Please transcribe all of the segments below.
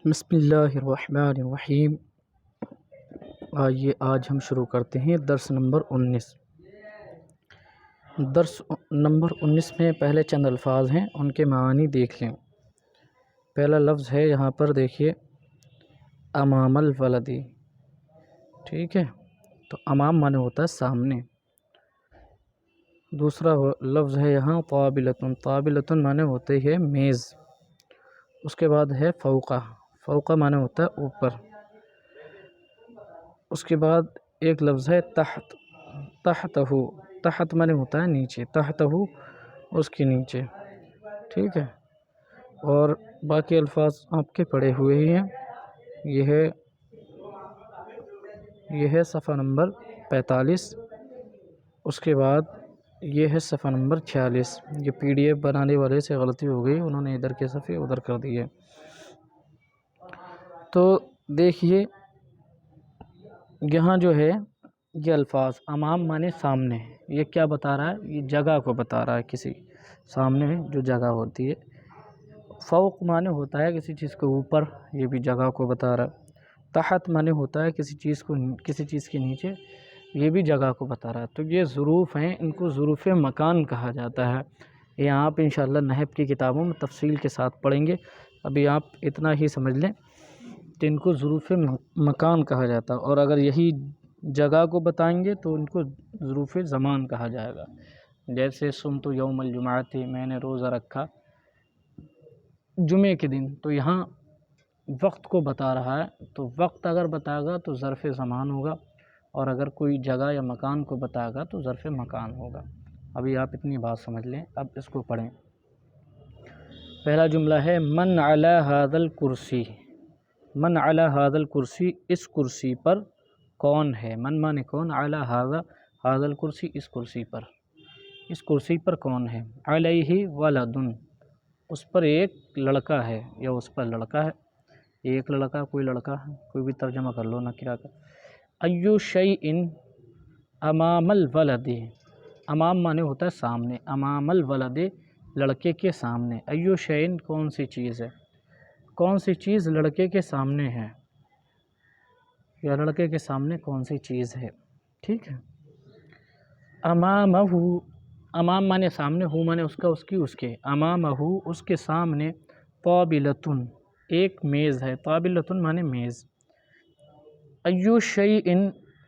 بسم اللہ الرحمن الرحیم۔ آئیے آج ہم شروع کرتے ہیں درس نمبر 19۔ درس نمبر 19 میں پہلے چند الفاظ ہیں، ان کے معانی دیکھ لیں۔ پہلا لفظ ہے یہاں پر دیکھیے امام الولدی، ٹھیک ہے، تو امام معنی ہوتا ہے سامنے۔ دوسرا لفظ ہے یہاں طابلۃ، طابلۃ معنی ہوتے ہے میز۔ اس کے بعد ہے فوقہ، فوقہ معنی ہوتا ہے اوپر۔ اس کے بعد ایک لفظ ہے تحت، تحتہ، تحت معنی ہوتا ہے نیچے، تحتہ اس کے نیچے، ٹھیک ہے۔ اور باقی الفاظ آپ کے پڑھے ہوئے ہی ہیں۔ یہ ہے صفحہ نمبر 45۔ اس کے بعد یہ ہے صفحہ نمبر 46۔ یہ PDF بنانے والے سے غلطی ہو گئی، انہوں نے ادھر کے صفحے ادھر کر دیے۔ تو دیکھیے یہاں جو ہے یہ الفاظ امام معنی سامنے، یہ کیا بتا رہا ہے؟ یہ جگہ کو بتا رہا ہے، کسی سامنے جو جگہ ہوتی ہے۔ فوق معنی ہوتا ہے کسی چیز کو اوپر، یہ بھی جگہ کو بتا رہا ہے۔ تحت معنی ہوتا ہے کسی چیز کے نیچے، یہ بھی جگہ کو بتا رہا ہے۔ تو یہ ظروف ہیں، ان کو ظروف مکان کہا جاتا ہے۔ یہ آپ انشاءاللہ نحو کی کتابوں میں تفصیل کے ساتھ پڑھیں گے، ابھی آپ اتنا ہی سمجھ لیں کہ ان کو ظروف مکان کہا جاتا ہے، اور اگر یہی جگہ کو بتائیں گے تو ان کو ظروف زمان کہا جائے گا۔ جیسے صمت یوم الجمعہ تھی، میں نے روزہ رکھا جمعے کے دن، تو یہاں وقت کو بتا رہا ہے، تو وقت اگر بتائے گا تو ظرف زمان ہوگا، اور اگر کوئی جگہ یا مکان کو بتائے گا تو ظرف مکان ہوگا۔ ابھی آپ اتنی بات سمجھ لیں، اب اس کو پڑھیں۔ پہلا جملہ ہے من علی ھذا الکرسی، من علی ھذا الکرسی، اس کرسی پر کون ہے؟ من مانے کون، علی ھذا، ھذا الکرسی، اس کرسی پر، اس کرسی پر کون ہے؟ علیہ ولد، اس پر ایک لڑکا ہے یا اس پر لڑکا ہے، ایک لڑکا، کوئی لڑکا ہے، کوئی بھی ترجمہ کر لو نکرہ کا۔ ایو شیء امام الولد، امام مانے ہوتا ہے سامنے، امام الولد لڑکے کے سامنے، ایو شیء کون سی چیز ہے، کون سی چیز لڑکے کے سامنے ہے، یا لڑکے کے سامنے کون سی چیز ہے، ٹھیک ہے۔ امامہ، امام مانے سامنے، ہو مانے اس کا، اس کی، اس کے، امامہ اس کے سامنے، طابلۃ ایک میز ہے، طابلۃ مانے میز۔ ایو شیء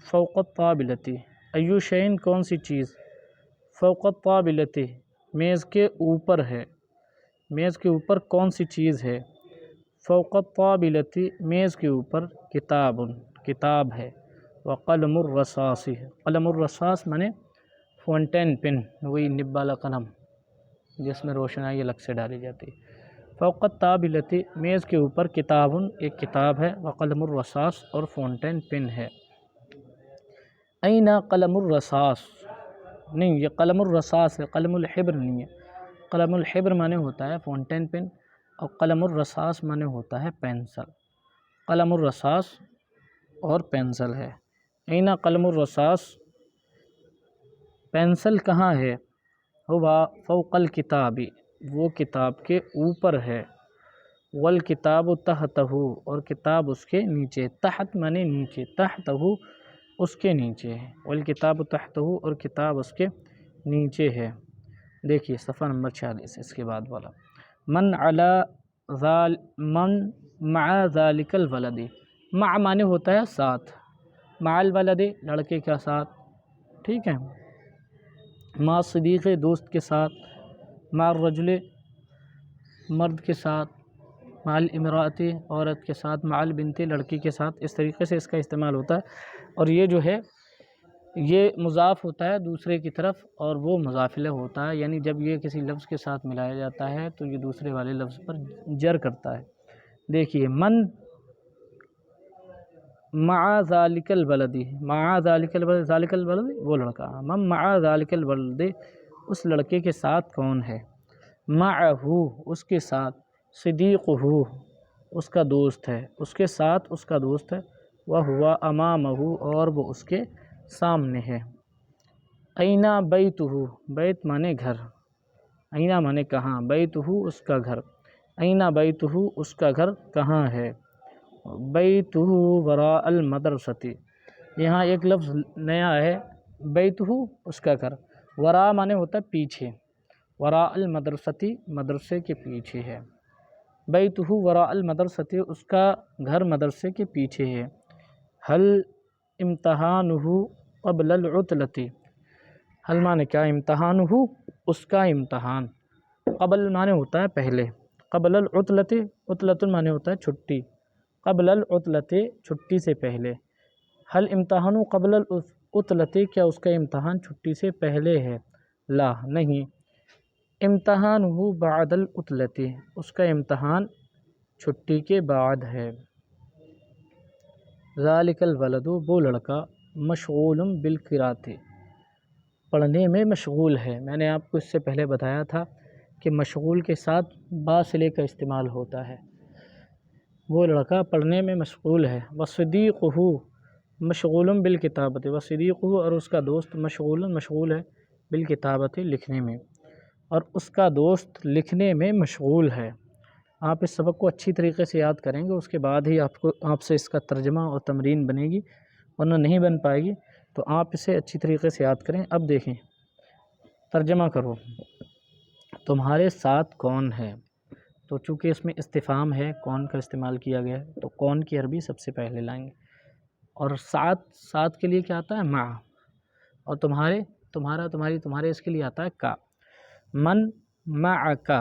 فوق الطابلۃ، ایو شیء کون سی چیز، فوق الطابلۃ میز کے اوپر ہے، میز کے اوپر کون سی چیز ہے؟ فوق الطابلۃ میز کے اوپر کتاب، کتاب ہے، وقلم الرصاص، قلم الرصاص مانے فونٹین پن، وہی نب والا قلم جس میں روشنائی الگ سے ڈالی جاتی ہے۔ فوق الطابلۃ میز کے اوپر کتاب، ایک کتاب ہے، وقلم الرصاص اور فونٹین پن ہے۔ این قلم الرصاص، نہیں یہ قلم الرصاص ہے، قلم الحبر نہیں ہے۔ قلم الحبر مانے ہوتا ہے فونٹین پن، اور قلم الرصاص مانے ہوتا ہے پینسل۔ قلم الرصاص اور پینسل ہے۔ این قلم الرصاص، پینسل کہاں ہے؟ ہوا فوق الکتاب، وہ کتاب کے اوپر ہے، والکتاب تحتہ، اور کتاب اس کے نیچے، تحت مانے نیچے، تحتہ اس کے نیچے ہے، والکتاب تحتہ اور کتاب اس کے نیچے ہے۔ دیکھیے صفحہ نمبر 46، اس کے بعد والا من مع ذالک الولد، مع مانے ہوتا ہے ساتھ، مع الولد لڑکے کا ساتھ، ٹھیک ہے، مع صدیق دوست کے ساتھ، مع الرجل مرد کے ساتھ، مع الامرأۃ عورت کے ساتھ، مع البنت لڑکی کے ساتھ، اس طریقے سے اس کا استعمال ہوتا ہے۔ اور یہ جو ہے یہ مضاف ہوتا ہے دوسرے کی طرف، اور وہ مضاف الیہ ہوتا ہے، یعنی جب یہ کسی لفظ کے ساتھ ملایا جاتا ہے تو یہ دوسرے والے لفظ پر جر کرتا ہے۔ دیکھیے من مع ذالک الولد، مع ذالک الولد، ذالک الولد وہ لڑکا، من مع ذالک الولد اس لڑکے کے ساتھ کون ہے؟ معہ اس کے ساتھ، صدیقہ اس کا دوست ہے، اس کے ساتھ اس کا دوست ہے، وہو امامہ اور وہ اس کے سامنے ہے۔ این بیتہ، بیت مانے گھر، این مانے کہاں، بیتہ اس کا گھر، این بیتہ اس کا گھر کہاں ہے؟ بیتہ وراء المدرستی، یہاں ایک لفظ نیا ہے، بیتہ اس کا گھر، وراء معنی ہوتا ہے پیچھے، وراء المدرستی مدرسے کے پیچھے ہے، بیتہ وراء المدرستی اس کا گھر مدرسے کے پیچھے ہے، حل امتحانہ قبل العطلتی، حل معنی کیا، امتحانہ اس کا امتحان، قبل معنی ہوتا ہے پہلے، قبل العطلتی عطلۃ معنی ہوتا ہے چھٹی، قبل العطلتی چھٹی سے پہلے، حل امتحان قبل العطلتی کیا اس کا امتحان چھٹی سے پہلے ہے، لا نہیں، امتحان بعد العطلتی اس کا امتحان چھٹی کے بعد ہے، ذالک الولد وہ لڑکا مشغول بالقراءۃ پڑھنے میں مشغول ہے، میں نے آپ کو اس سے پہلے بتایا تھا کہ مشغول کے ساتھ با صلے کا استعمال ہوتا ہے، وہ لڑکا پڑھنے میں مشغول ہے، وصدیقہ مشغول بالکتابۃ، وصدیقہ اور اس کا دوست مشغول ہے بالکتابۃ لکھنے میں، اور اس کا دوست لکھنے میں مشغول ہے۔ آپ اس سبق کو اچھی طریقے سے یاد کریں گے، اس کے بعد ہی آپ سے اس کا ترجمہ اور تمرین بنے گی، ورنہ نہیں بن پائے گی، تو آپ اسے اچھی طریقے سے یاد کریں۔ اب دیکھیں، ترجمہ کرو، تمہارے ساتھ کون ہے؟ تو چونکہ اس میں استفہام ہے، کون کا استعمال کیا گیا ہے، تو کون کی عربی سب سے پہلے لائیں گے، اور ساتھ کے لیے کیا آتا ہے، مع، اور تمہارا تمہاری تمہارے اس کے لیے آتا ہے کا، من معک،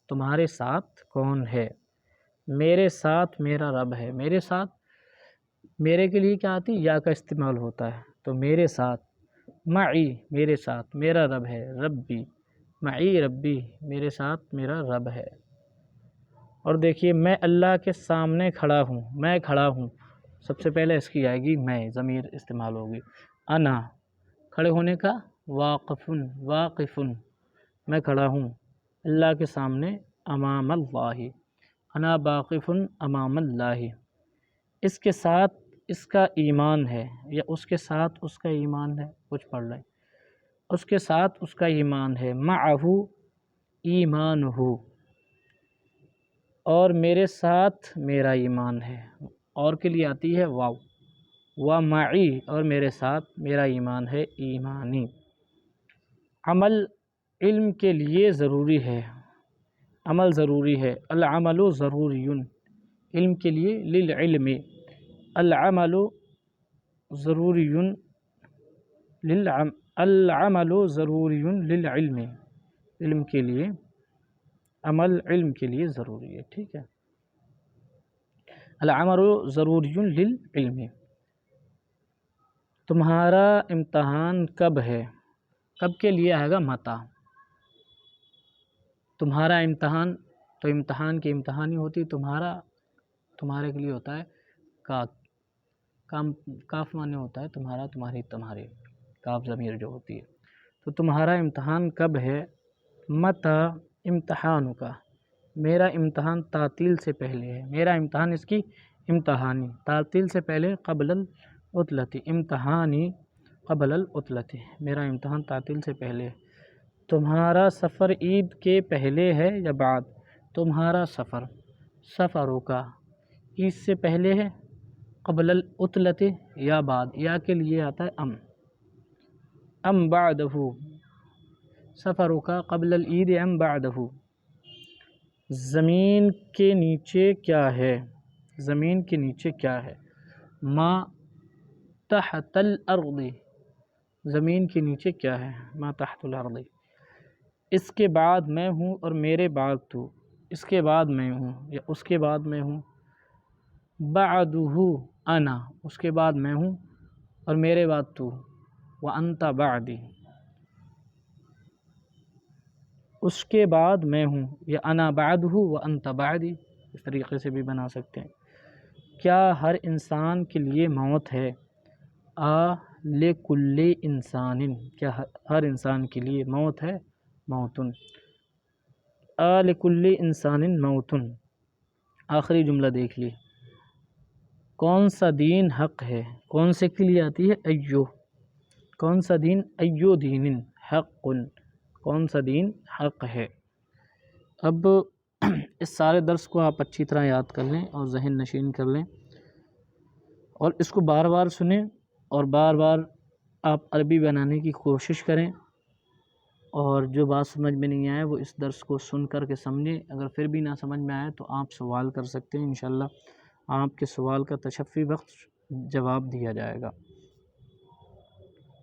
تمہارے ساتھ کون ہے، میرے ساتھ میرا رب ہے، میرے ساتھ، میرے کے لیے کیا آتی، یا کا استعمال ہوتا ہے، تو میرے ساتھ، معی میرے ساتھ، میرا رب ہے، ربی، معی ربی میرے ساتھ میرا رب ہے۔ اور دیکھیے، میں اللہ کے سامنے کھڑا ہوں، میں کھڑا ہوں، سب سے پہلے اس کی آئے گی میں، ضمیر استعمال ہوگی، انا کھڑے ہونے کا، واقف میں کھڑا ہوں اللہ کے سامنے، امام اللہ انا واقف امام اللہ، اس کے ساتھ اس کا ایمان ہے، یا اس کے ساتھ اس کا ایمان ہے، کچھ پڑھ لیں، اس کے ساتھ اس کا ایمان ہے، معہ ایمانہ، اور میرے ساتھ میرا ایمان ہے، اور کے لیے آتی ہے واو، و معی اور میرے ساتھ میرا ایمان ہے، ایمانی، عمل علم کے لیے ضروری ہے، عمل ضروری ہے، العمل ضروری علم کے لیے، للعلم العمل ضروری العمل ضروری للعلم، علم کے لیے، عمل علم کے لیے ضروری ہے، ٹھیک ہے، العمل ضروری للعلم۔ تمہارا امتحان کب ہے، کب کے لیے آئے گا متا، تمہارا امتحان، تو امتحان کی امتحانی ہوتی، تمہارے کے لیے ہوتا ہے کاف معنی ہوتا ہے تمہارا، تمہارے کاف ضمیر جو ہوتی ہے، تو تمہارا امتحان کب ہے، متا امتحان کا، میرا امتحان تعطیل سے پہلے ہے، میرا امتحان اس کی امتحانی، تعطیل سے پہلے، قبل العطلتی، امتحانی قبل العطلتی، میرا امتحان تعطیل سے پہلے ہے۔ تمہارا سفر عید کے پہلے ہے یا بعد، تمہارا سفروں کا عید سے پہلے ہے، قبل العطلتی یا بعد، یا کے لیے آتا ہے ام بعدہ، سفروں کا قبل العید ام بعدہ، زمین کے نیچے کیا ہے، زمین کے نیچے کیا ہے، ما تحت الارض، زمین کے نیچے کیا ہے، ما تحت الارض، اس کے بعد میں ہوں اور میرے بعد تو، اس کے بعد میں ہوں یا اس کے بعد میں ہوں، بعدہ انا، اس کے بعد میں ہوں اور میرے بعد تو، وانت بعدی، اس کے بعد میں ہوں، یا انا بعدہ وانت بعدی، اس طریقے سے بھی بنا سکتے ہیں۔ کیا ہر انسان کے لیے موت ہے، لکل انسان، کیا ہر انسان کے لیے موت ہے، موتن، لکل انسان موتن، آخری جملہ دیکھ لی، کون سا دین حق ہے، کون سے کے لیے آتی ہے، ایو، کون سا دین، ایو دین حق، کون سا دین حق ہے۔ اب اس سارے درس کو آپ اچھی طرح یاد کر لیں اور ذہن نشین کر لیں، اور اس کو بار بار سنیں، اور بار بار آپ عربی بنانے کی کوشش کریں، اور جو بات سمجھ میں نہیں آئے وہ اس درس کو سن کر کے سمجھیں۔ اگر پھر بھی نہ سمجھ میں آئے تو آپ سوال کر سکتے ہیں، انشاءاللہ آپ کے سوال کا تشفی وقت جواب دیا جائے گا۔